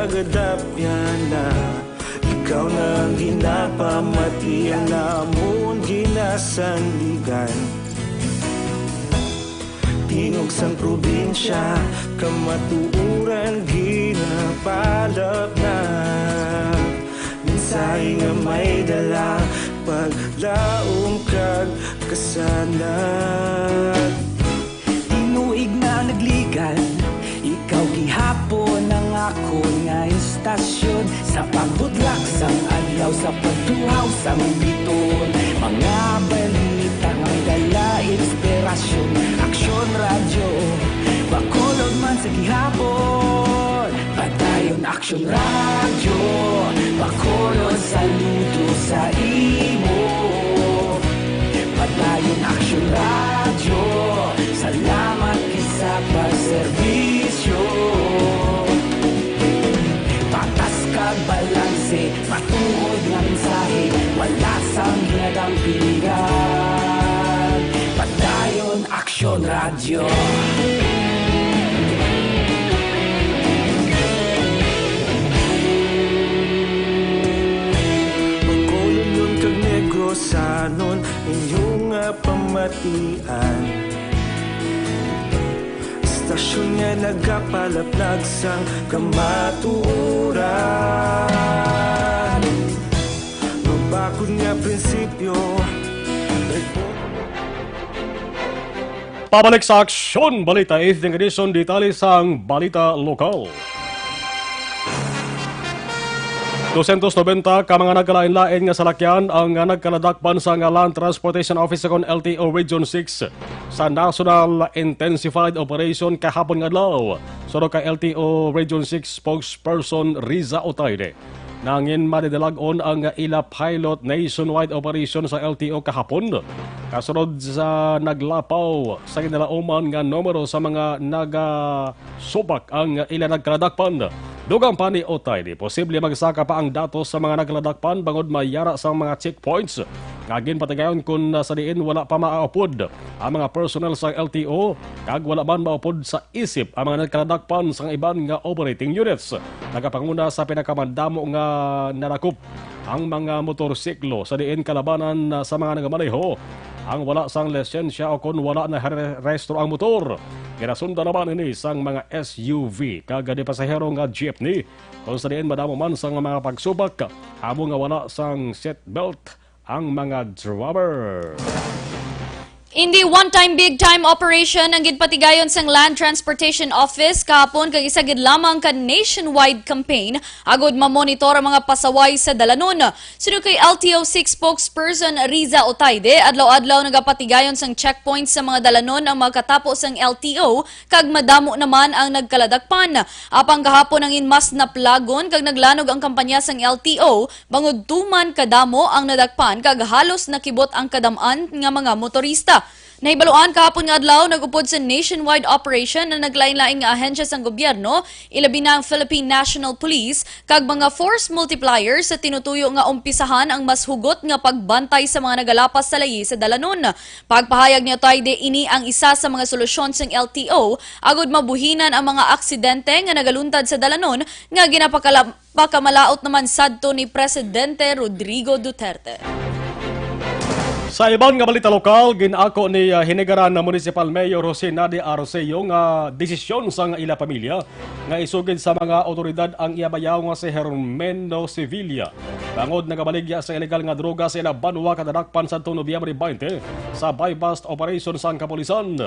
nagadapyan na ikaw nang ginapamatian namon ginasandigan. Tinog sang probinsya kamatuuran ginapalap na minsay nga may dala paglaom kag kasanag. Tinuig na nagligan, ikaw gihapon ang ako nga istasyon sa pagbutlak sang adlaw sa pagtuhaw sa biton. Mga balita ang dala inspirasyon, Aksyon radyo bakolod man sa gihapon. Padayon Aksyon radyo bakolod saludo sa imo. Padayon Aksyon radyo salamat sa pagserbisyo. Patas kag balanse, matuod nga mensahe, wala sang hinadang piligan. Padayon Aksyon radyo. Pagkolon kag negosanon inyong pamatian. Stasyon nga nagapalaplag sang kamatuuran. Mabakod nga prinsipyo. Pabalik sa Aksyon Balita, 8th edition, detalye sang Balita Lokal. 290 ka mga nagkalain-lain nga salakyan ang nagkaladakpan sa Land Transportation Office kon LTO Region 6 sa National Intensified Operation kahapon nga adlaw. Suro ka LTO Region 6 spokesperson Riza Otayde. Nangin madidalagon ang ila pilot nationwide operation sa LTO kahapon. Kasunod sa naglapaw sa kinalauman nga numero sa mga nagasubak ang ila nagkaladakpan. Dugang pa ni Otay, posible magsaka pa ang datos sa mga nagladakpan bangod mayara sa mga checkpoints. Ngagin patigayon kung sa diin wala pa maaupod ang mga personnel sa LTO, kag wala man maupod sa isip ang mga nagkaladakpan sa iban nga operating units. Nagapanguna sa pinakamandamo nga narakop ang mga motorsiklo sa diin kalabanan sa mga nagamaneho. Ang wala sang lisensya o kung wala na rehistro ang motor. Kinasunda naman ini sang mga SUV kagadi pasahero nga jeepney. Kung sa diin madamo man sang mga pagsubak, amo nga wala sang seatbelt ang mga driver. Hindi one-time big-time operation ang gidpatigayon sang Land Transportation Office kahapon kag isa gid lamang ka nationwide campaign agod mamonitor ang mga pasaway sa dalanon. Sino kay LTO 6 spokesperson Riza Otayde, adlaw-adlaw nagapatigayon sang checkpoints sa mga dalanon ang magkatapos sang LTO kag madamo naman ang nagkaladakpan. Apang kahapon ang inmas na plagon kag naglanog ang kampanya sang LTO bangod tuman kadamo ang nadakpan kag halos nakibot ang kadam-an nga mga motorista. Nahibaluan kahapon nga adlaw nagupod sa nationwide operation na naglain-lain nga ahensya sang gobyerno, ilabi na ang Philippine National Police kag mga force multipliers sa tinutuyo nga umpisahan ang mas hugot nga pagbantay sa mga nagalapas sa layi sa dalanon. Pagpahayag niya Tayde ini ang isa sa mga solusyon sang LTO agod mabuhinan ang mga aksidente nga nagaluntad sa dalanon nga ginapakamalaot naman sadto ni Presidente Rodrigo Duterte. Sa ibang nga balita lokal, ginako ni Hinigaran na Municipal Mayor Jose Nadia Arceo nga desisyon sa ila pamilya nga isugid sa mga otoridad ang iyabayaw nga si Hermeno Sevilla. Bangod nagabaligya sa ilegal nga droga sa ila banwa kadadakpan sa Nobyembre 20 sa bypass operation sa kapulisan.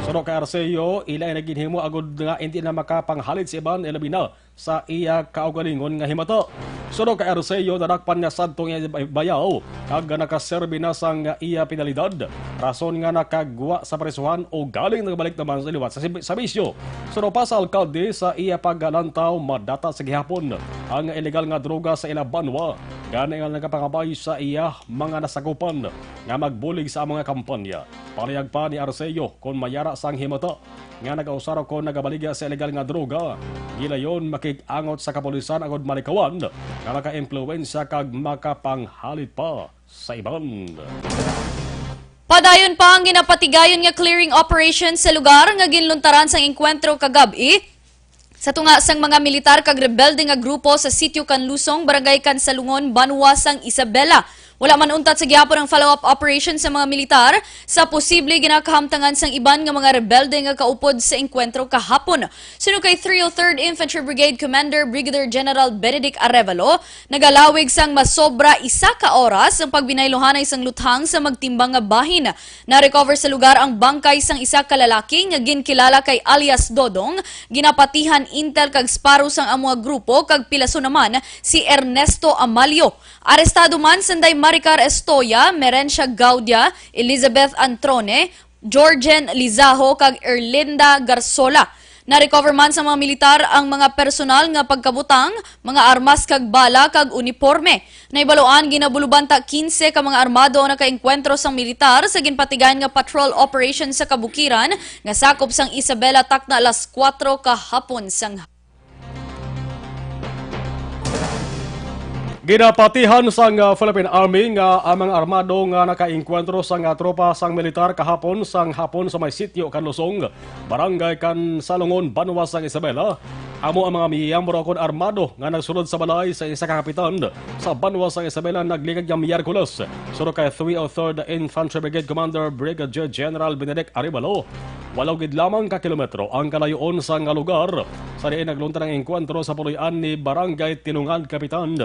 Suro kay Arceo, ila ay naginhimo agod nga hindi na makapanghalit si iban ilabi na sa iya kaugalingon nga himata. Suro kay Arceo, nadakpan niya sadtong iya bayaw kag nakaserbi na sang iya penalidad. Rason nga nakagwa sa presuhan o galing nagbalik naman sa liwat sa bisyo. Suro pa sa alkalde sa iya paggalantaw madata sa gihapon ang ilegal nga droga sa ila banwa. Gani nga nagapangabay sa iya mga nasagupan nga magbulig sa mga kampanya. Palihag pa ni Arceo kung mayara sang himata nga nagausaro ko nagabaligya sa ilegal nga droga. Gilayon makig-angot sa kapulisan agod malikawan nga naka-impluwensya kag makapanghalit pa sa iban. Padayon pa ang ginapatigayon nga clearing operation sa lugar nga ginluntaran sang engkwentro kagabi Sa tunga sang mga militar kag rebelde nga grupo sa sitio Kanlusong, Barangay Kansalungon, Banwa sang Isabela. Wala man untat sa gihapon ang follow-up operation sa mga militar sa posible ginakahamtangan sang iban nga mga rebelde nga kaupod sa engkwentro kahapon. Suno kay 303rd Infantry Brigade Commander Brigadier General Benedict Arevalo, nagalawig sang masobra 1 ka oras ang pagbinaylohanay sang luthang sa magtimbang nga bahin. Na-recover sa lugar ang bangkay sang 1 ka lalaki nga ginkilala kay alias Dodong, ginapatihan intel kag sparo sang amua grupo kag pilaso naman si Ernesto Amalio. Arestado man sanday Maricar Estoya, Merencia Gaudia, Elizabeth Antrone, Georgian Lizaho kag Erlinda Garzola. Na-recover man sa mga militar ang mga personal nga pagkabutang, mga armas kag bala kag uniforme. Naibaloan ginabulubanta 15 ka mga armado na kaengkwentro sang militar sa ginpatigan nga patrol operation sa kabukiran nga sakop sang Isabela takna alas 4 kahapon sang Ginapatihan sang Philippine Army nga ang mga armado nga nakaengkwentro sang tropa sang militar kahapon sang hapon sa may sitio Kanlusong, Barangay Kansalungon, Banwa sang Isabela. Amo ang mga miyembro kon armado nga nagsulod sa balay sa isa ka kapitan sa Banwa sang Isabela nagligad nga Miyerkules. Suro kay 303rd Infantry Brigade Commander Brigadier General Benedict Arevalo. Walaw gid lamang ka kilometro ang kalayoon sa nga lugar sa diin naglunta ng engkwentro sa puloy-an ni Barangay Tinungan Kapitan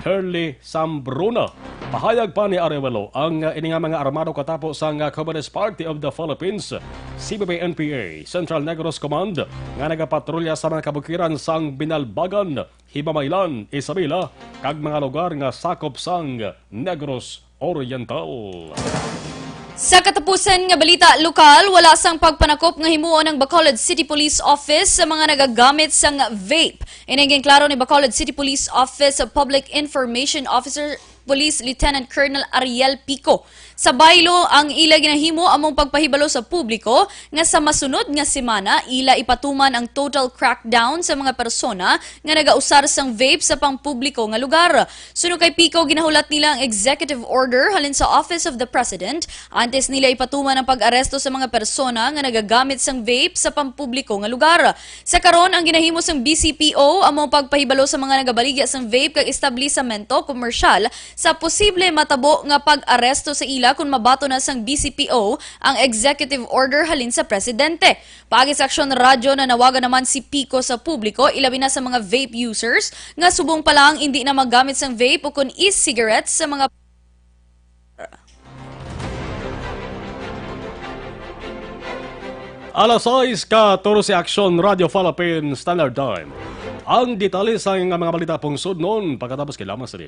Hurley Sambruna. Pahayag pa ni Arevalo ang ininga mga armado katapos ang Communist Party of the Philippines, CPP-NPA, Central Negros Command, nga nagapatrolya sa mga kabukiran sang Binalbagan, Himamaylan, Isabela, kag mga lugar nga sakop sang Negros Oriental. Sa katapusan nga balita lokal, wala sang pagpanakop nga himuon ng Bacolod City Police Office sa mga nagagamit sang vape. Iniging klaro ni Bacolod City Police Office Public Information Officer Police Lieutenant Colonel Ariel Pico. Sa baylo, ang ila ginahimo among pagpahibalo sa publiko nga sa masunod nga semana ila ipatuman ang total crackdown sa mga persona nga nagausar sang vape sa pampubliko nga lugar. Suno kay Pico, ginahulat nila ang executive order halin sa Office of the President antes nila ipatuman ang pag-aresto sa mga persona nga nagagamit sang vape sa pampubliko nga lugar. Sa karon, ang ginahimo sang BCPO among pagpahibalo sa mga nagabaligya sang vape kag establisamento komersyal sa posible matabo nga pag-aresto sa ila kung mabato na sang BCPO ang executive order halin sa presidente. Paagi sa Aksyon radyo na nawagan naman si Pico sa publiko, ilabi na sa mga vape users nga subong pa lang hindi na magamit sang vape o kun e-cigarettes sa mga Alas 6 ka turo si Aksyon Radio Philippine Standard Time. Ang detalye sa mga balita pong sudnon pagkatapos kailangan sa di.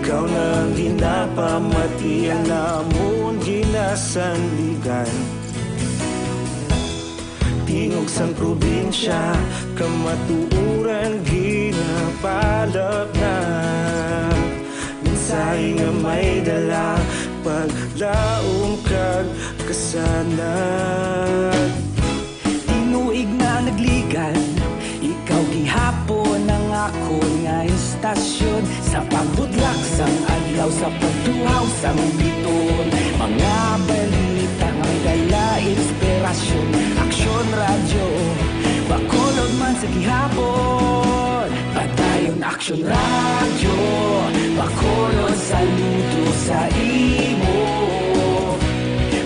Ikaw na ginapamatian namon ginasandigan. Tingog sang probinsya kamatuuran ginapalap na. Minsay nga may dala paglaom kag kasanag. Tinuig na nagligan, ikaw gihapon ang ako nga istasyon. Sa pagbudlak sang adlaw, sa pagtuhaw sang biton. Mga balita nga may dala inspirasyon. Aksyon radyo, Bacolod man sa gihapon. Padayon Aksyon radyo, Bacolod saludo sa imo.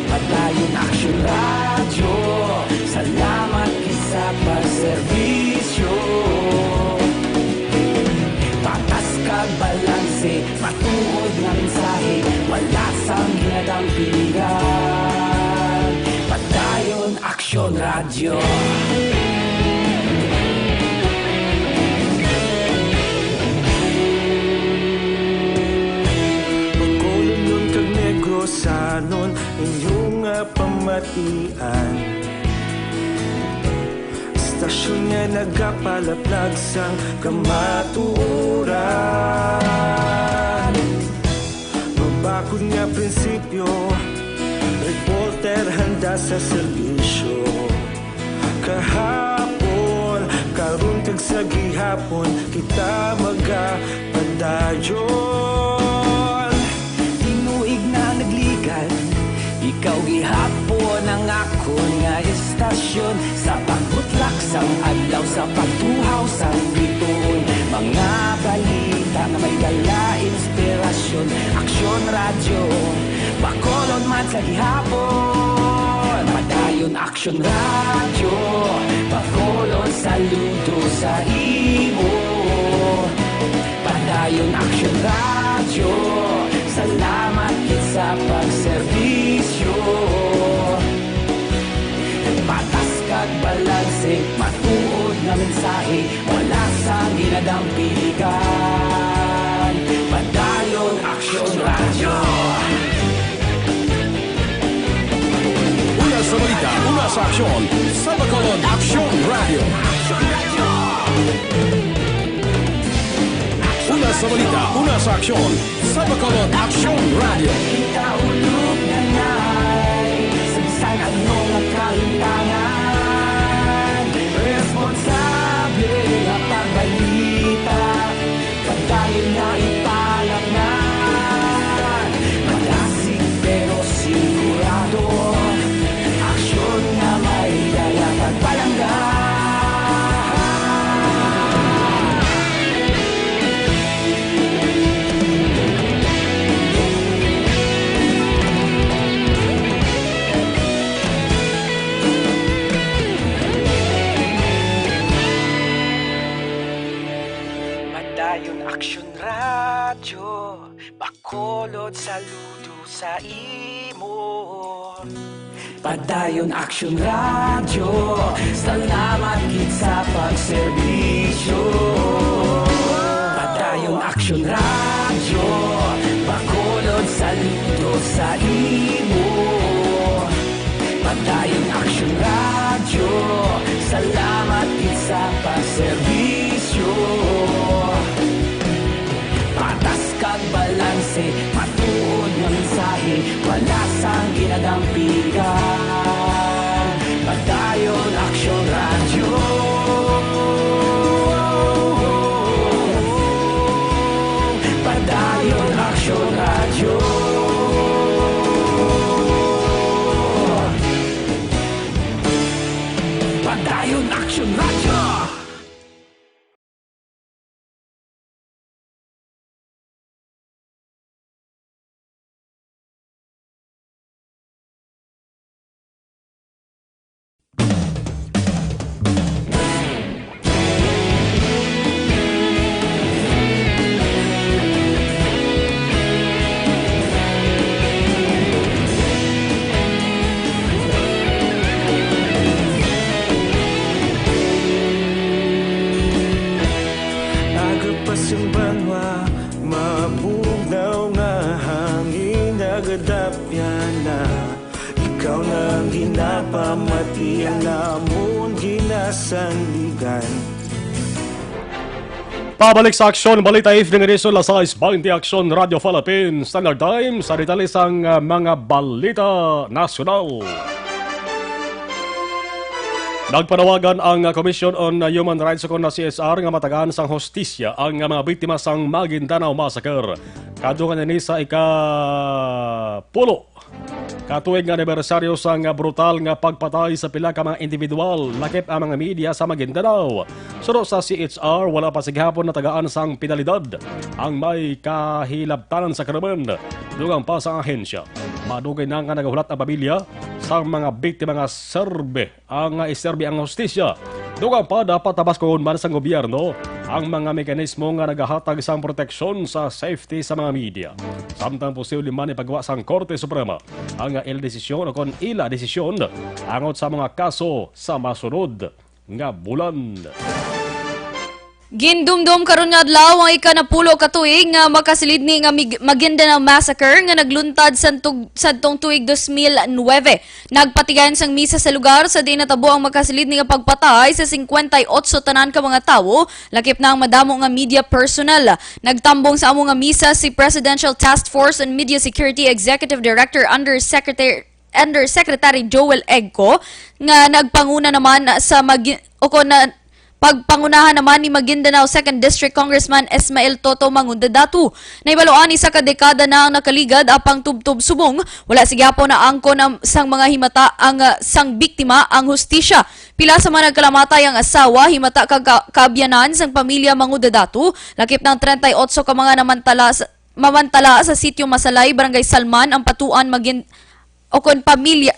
Padayon Aksyon radyo, salamat sa pagserbisyo. Patas kag balanse, matuod nga mensahe, wala sang ginadampingan. Padayon Aksyon Radio. kamatian. Istasyon niya nagapalaplag sang kamaturan. Mabakod nga prinsipyo, reporter handa sa serbisyo. Kahapon, karon kag sa gihapon, kita magapadayon. Tinuig na naglikan, ikaw gihapon ang akon nga istasyon. Sa pagbutlak sang adlaw, sa pagtuhaw sang bituon, mga balita na may dala inspirasyon. Aksyon radyo, bakolod man sa gihapon. Padayon Aksyon radyo, bakolod saludo sa imo. Padayon Aksyon radyo, salamat kit sa pagserbisyo. Patas kag balanse, matuod nga mensahe, wala sang ginadampigan. Padayon Aksyon radyo. Una sa balita, una sa aksyon, sa Bacolod Aksyon Radio. Una sa balita, una sa aksyon, sa Bacolod Aksyon Radio. Kita ulog na ngay, sabisan ano nga kalintangan. Responsable nga pagbalita, kadayon na ipalangnan. Malasig pero sigurado, aksyon nga may dala pagpalanggan. Padayon Aksyon radyo, bakolod saludo sa imo. Padayon Aksyon radyo, salamat gid sa pagserbisyo. Padayon Aksyon radyo, bakolod saludo sa imo. Padayon Aksyon radyo, salamat gid sa pagserbisyo. Patas kag balanse, matuod nga mensahe, wala sang ginadampigan. Padayon Aksyon radyo. Padayon Aksyon radyo. Padayon Aksyon radyo. Simbanwa, mabugnaw nga hangin nagadapyan na. Ikaw nang ginapamati, ang namon ginasandigan. Pabalik sa Aksyon, Balita Evening Edition, las 6:20 Aksyon Radio Philippines Standard Time sa ritalisang mga balita nasyonal. Nagpanawagan ang Commission on Human Rights o na CSR nga matagaan sang hostisya ang mga biktima sang Maguindanao Massacre. Kadungan ni sa ika-pulo katuig nga anibersaryo sang brutal nga pagpatay sa pila ka mga individual lakip ang mga media sa Maguindanao. Suro sa CHR, wala pa sighapon na tagaan sang penalidad ang may kahilabtanan sa krimen. Dugang pa sa ahensya, madugay na nga nagahulat ang pamilya sa mga biktima nga serbe ang iserbe ang hostisya. Dugang pa dapat tabas kung man sa gobyerno ang mga mekanismo nga nagahatag sang proteksyon sa safety sa mga media. Samtang posible man ipagawa sang Korte Suprema ang desisyon o kon ila desisyon angot sa mga kaso sa masunod nga bulan. Gindumdum karon nga adlaw ang ikanapulo ka tuig nga makasilid ni nga Maguindanao Massacre nga nagluntad sadtong tuig 2009. Nagpatigayon sang misa sa lugar sa di natabo ang makasilid ni nga pagpatay sa 58 tanan ka mga tawo, lakip na ang madamo nga media personnel. Nagtambong sa amo nga misa si Presidential Task Force on Media Security Executive Director Undersecretary Joel Egco nga nagpanguna naman sa pagpangunahan naman ni Maguindanao 2nd District Congressman Ismael Toto Mangundadatu. Naibaluan isa ka dekada na ang nakaligad apang tubtub subong, wala sigyapo na angko ng sang mga himata ang sang biktima ang hustisya. Pila sa mga nagkalamatay ang asawa, himata kaabyanan sang pamilya Mangundadatu, lakip ng 38 ka mga mamantala sa sitio Masalay, Barangay Salman ang patuan pamilya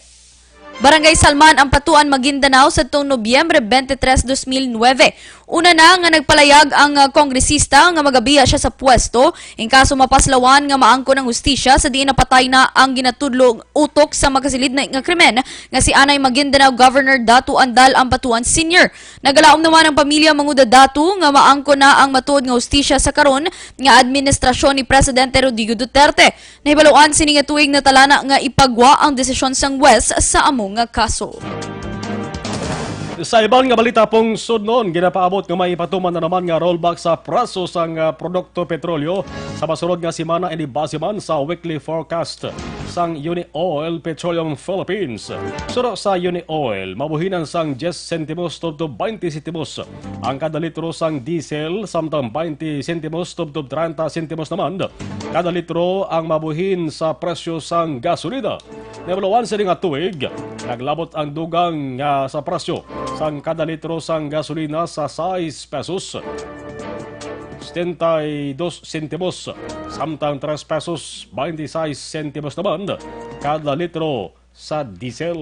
Barangay Salman ang patuan Maguindanao sa tuong Nobyembre 23, 2009. Una na nga nagpalayag ang kongresista nga magabiya siya sa pwesto in kaso mapaslawan nga maangko ng hustisya sa diin napatay na ang ginatudlong utok sa makasilid na nga krimen nga si Anay Maguindanao Governor Datu Andal ang patuan Senior. Nagalaom naman ang pamilya Mangundadatu nga maangko na ang matuod nga hustisya sa karon nga administrasyon ni Presidente Rodrigo Duterte. Nahibaluan sini nga tuig na talana nga ipagwa ang desisyon sang West sa among nga kaso. Sa ibang nga balita pong sudnon, ginapaabot nga may patuman na naman nga rollback sa praso sang produkto petrolyo sa masunod nga simana ini basiman sa weekly forecast sang Uni Oil Petroleum Philippines. Suro sa Uni Oil, mabuhinan sang 10 centimos to 20 centimos ang kada litro sang diesel, samtang 20 centimos to 30 centimos naman kada litro ang mabuhin sa presyo sang gasolina. Nabaluan sa nga tuig, naglabot ang dugang sa presyo sang kada litro sang gasolina sa 6 pesos 72 centimos, samtang 3 pesos 26 centimos naman kada litro sa diesel.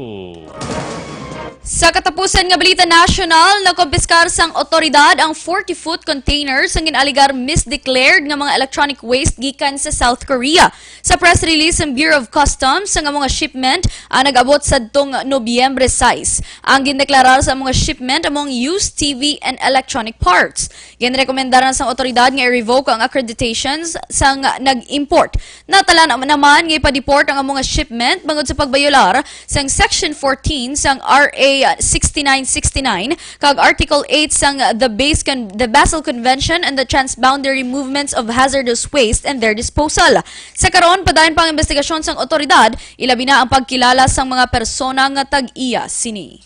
Sa katapusan nga balita national, nakumpiskar sang otoridad ang 40-foot container sang ginaligar misdeclared nga mga electronic waste gikan sa South Korea. Sa press release ng Bureau of Customs sa nga mga shipment nag-abot sadtong Nobyembre 6. Ang gindeklarar sa mga shipment among used TV and electronic parts. Ginrekomendaran sang otoridad nga i-revoke ang accreditations sang nag-import. Natala naman nga ipa-deport ang mga shipment bangod sa pagbayolar sang Section 14 sang RA 6969 kag Article 8 sang the Basel Convention and the Transboundary Movements of Hazardous Waste and their Disposal. Sa karon padayon pang investigasyon sang otoridad, ilabi na ang pagkilala sang mga persona nga tag-iya sini.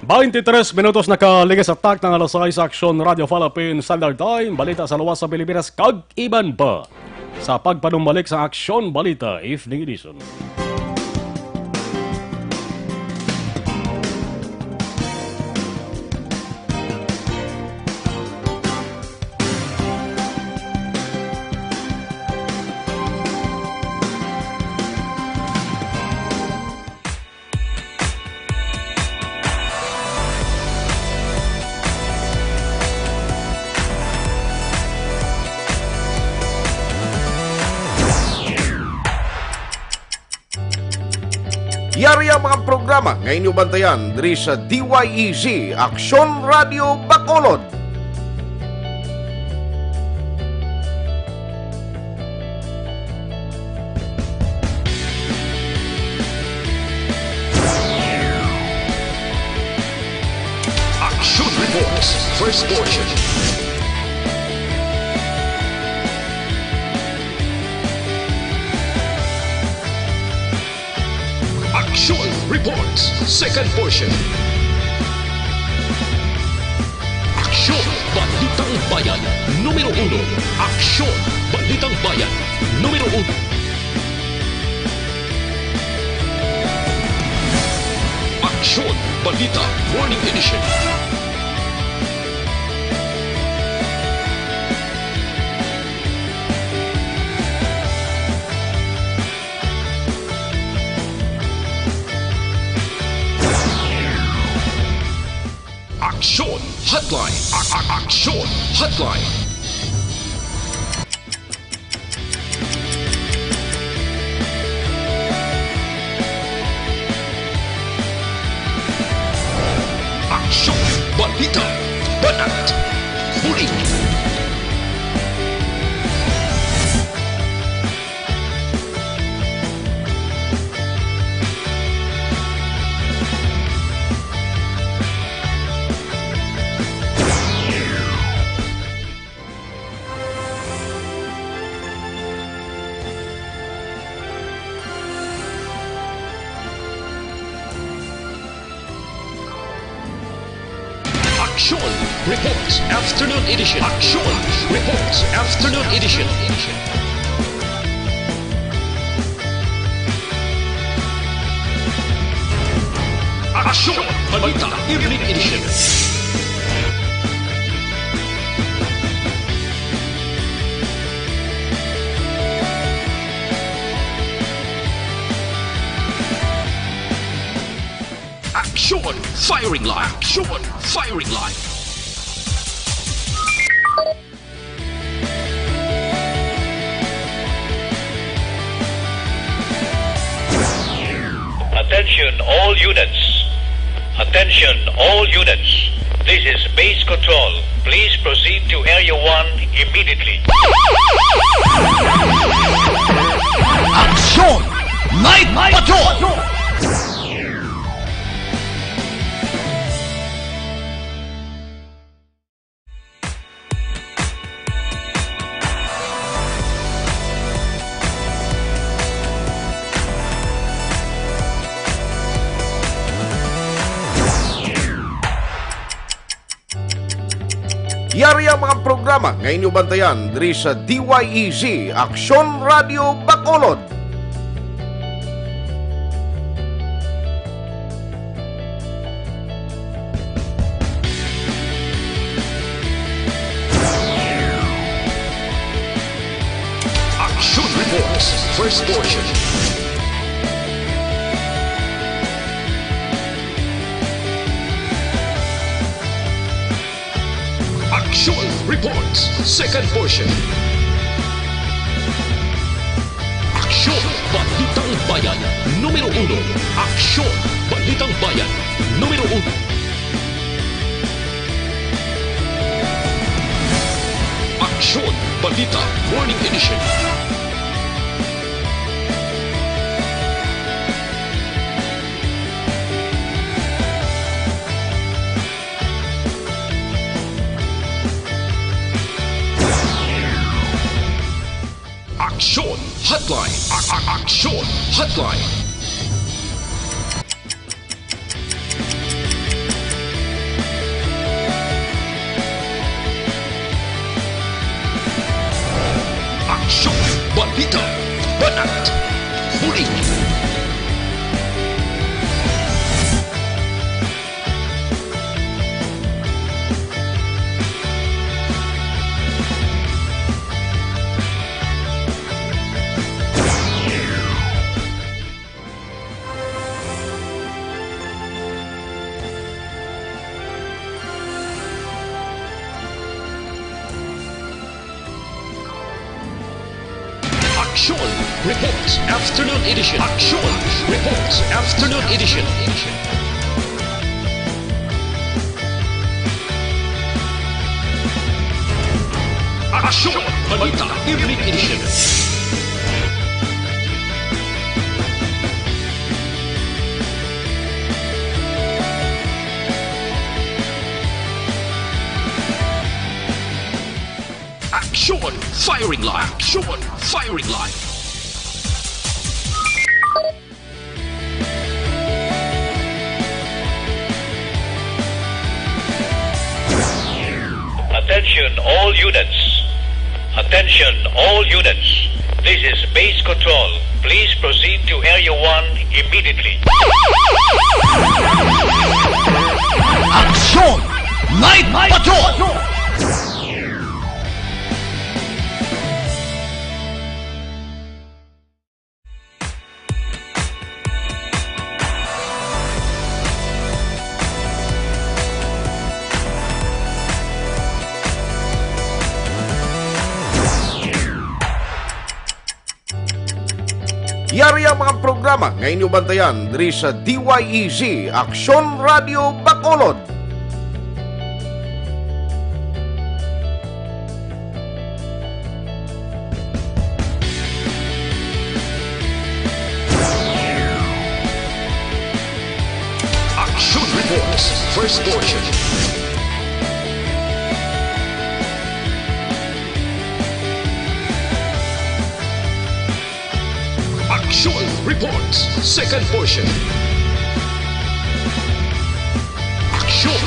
23 minutos nakaligas at tak ng alasay sa Aksyon Radio Philippines Standard Time. Balita sa luwas sa Pilipinas kag iban pa sa pagpanumbalik sa Aksyon Balita Evening Edition. Yari ang mga programa nga inyong bantayan diri sa DYEZ Aksyon Radio Bacolod. Aksyon Reports, first portion. Aksyon Reports, second portion. Aksyon Balitang Bayan, numero 1. Aksyon Balitang Bayan, numero 1. Aksyon Balita Morning Edition. Aksyon Hotline. Aksyon Hotline. Aksyon Balita Banat. Reports Afternoon Edition. Aksyon Reports Afternoon Edition. Aksyon Balita Evening Edition. Aksyon Firing Line. Aksyon Firing Line. Attention all units. Attention all units. This is base control. Please proceed to Area 1 immediately. Aksyon! Night Patrol! Yari ang mga programa ngayon yung bantayan diri sa DYEZ Aksyon Radio Bacolod. Aksyon Reports First Portion. Aksyon Reports Second Portion. Aksyon Balitang Bayan Numero 1. Aksyon Balitang Bayan Numero 1. Aksyon Balita Morning Edition. Aksyon Hotline. Aksyon Hotline. Aksyon Balita Banat Huling. Aksyon Reports Afternoon Edition. Aksyon Reports Afternoon Edition. Aksyon Balita Evening Edition. Aksyon Firing Line. Aksyon Firing Line. Attention all units. Attention all units. This is base control. Please proceed to Area 1 immediately. Aksyon! Night Patrol! Yari ang mga programa ngayon yung bantayan diri sa DYEZ Aksyon Radio Bacolod. Aksyon Reports First Portion. Aksyon Reports Second Portion. Aksyon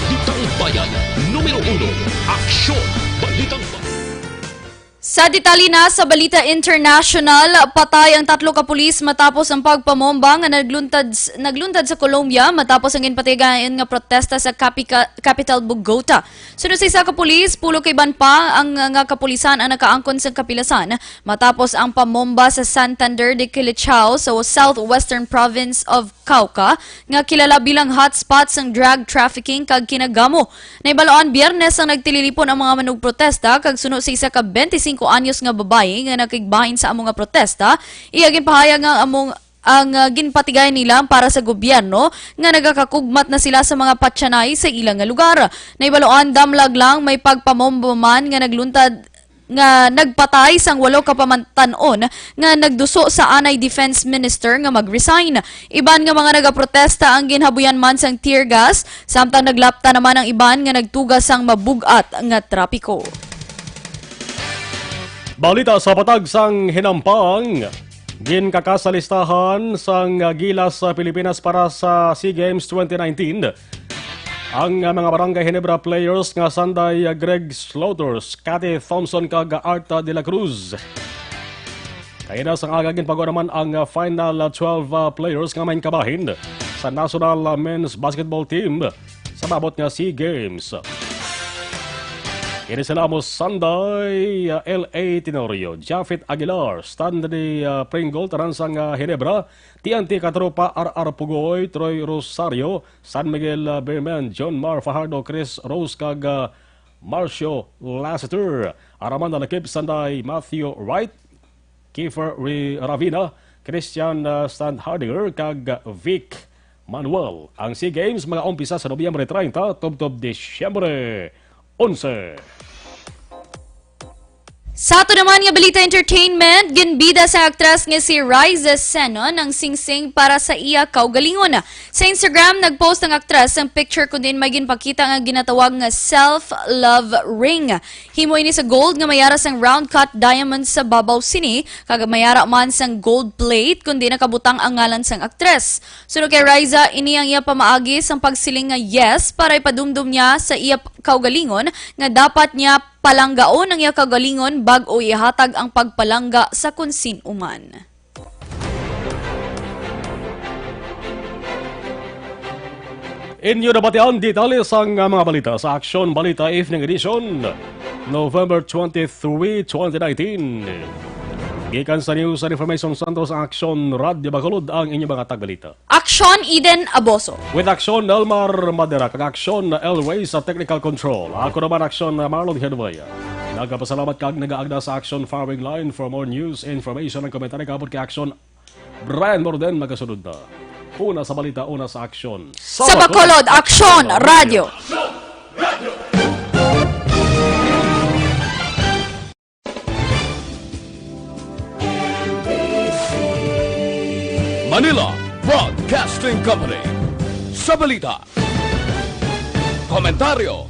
Balitang Bayan, numero 1, Aksyon, Balitang Bayan. Sa detalye na sa Balita International, patay ang 3 kapulis matapos ang pagpamomba nga nagluntad sa Colombia matapos ang ginpatigayan nga protesta sa capital Bogota. Sunod sa isa kapulis, pulo kay ban pa ang nga kapulisan ang nakaangkon sa kapilasan matapos ang pamomba sa Santander de Quilichao sa southwestern province of Cauca nga kilala bilang hotspot sang drug trafficking kag kinagamo. Naibaloan Biyernes ang nagtililipon ang mga manugprotesta kag sunod sa isa ka 25 anyos nga babae nga nakigbahin sa among nga protesta, iyagin pahayag nga among ang ginpatigay nila para sa gobyerno nga nagakakugmat na sila sa mga patsanay sa ilang nga lugar. Naibaloan damlag lang may pagpamombaman nga nagluntad nga nagpatay sang 8 ka pamantanon nga nagduso sa anay defense minister nga mag-resign. Iban nga mga nagaprotesta ang ginhabuyan man sang tear gas, samtang naglapta naman ang iban nga nagtugas sang mabugat nga trapiko. Balita sa patag sang hinampang. Ginkakasalistahan sang gilas sa Pilipinas para sa SEA Games 2019. Ang mga barangay Ginebra players nga sanday Greg Slaughters, Cathy Thompson kag Arta de la Cruz. Kaya na sang agagin pag naman ang final 12 players nga main kabahin sa National Men's Basketball Team sa mabot nga SEA Games. Inisalamos Sunday, L.A. Tenorio, Jafet Aguilar, Stanley Pringle, Taransang Ginebra, TNT Katropa, R.R. Pugoy, Troy Rosario, San Miguel Bearman, John Mar Fajardo, Chris Rose, kag Marcio Lassiter, Araman Alakip, Sunday, Matthew Wright, Kiefer Ravina, Christian Stan Hardinger, kag Vic Manuel. Ang SEA Games mga umpisa sa Nobyembre 30, tubtob Disyembre 11. Sa ato naman nga Balita Entertainment, ginbida sa aktres nga si Riza Senon ang singsing para sa iya kaugalingon. Sa Instagram, nagpost ang aktres ang picture kung din may ginpakita nga ginatawag nga self-love ring. Himo ini sa gold nga mayara sang round cut diamond sa babaw sini, kag mayara man sang gold plate kung di nakabutang ang ngalan sang aktres. Sunod kay Riza, ini ang iya pamaagi sang pagsiling nga yes para ipadumdum niya sa iya kaugalingon nga dapat niya palanggaon ang iya kaugalingon bag-o ihatag ang pagpalangga sa kung sin-uman. Inyo nabatian detalye sang mga balita sa Aksyon Balita Evening Edition, November 23, 2019. Gikan sa News and Information Santos ang Aksyon Radio Bacolod ang inyong mga tagbalita. Aksyon Eden Aboso. With Aksyon Elmar Madera, kag Aksyon Elway sa Technical Control. Ako naman Aksyon Marlon Genovea. Nagpasalamat kag nagaagda sa Aksyon Firing Line for more news, information, and komentary kabot kay Aksyon Brian Morden magasunod na. Una sa balita, una sa Aksyon. Sa Bacolod, Aksyon Radio. Manila Broadcasting Company. Sa balita, komentaryo,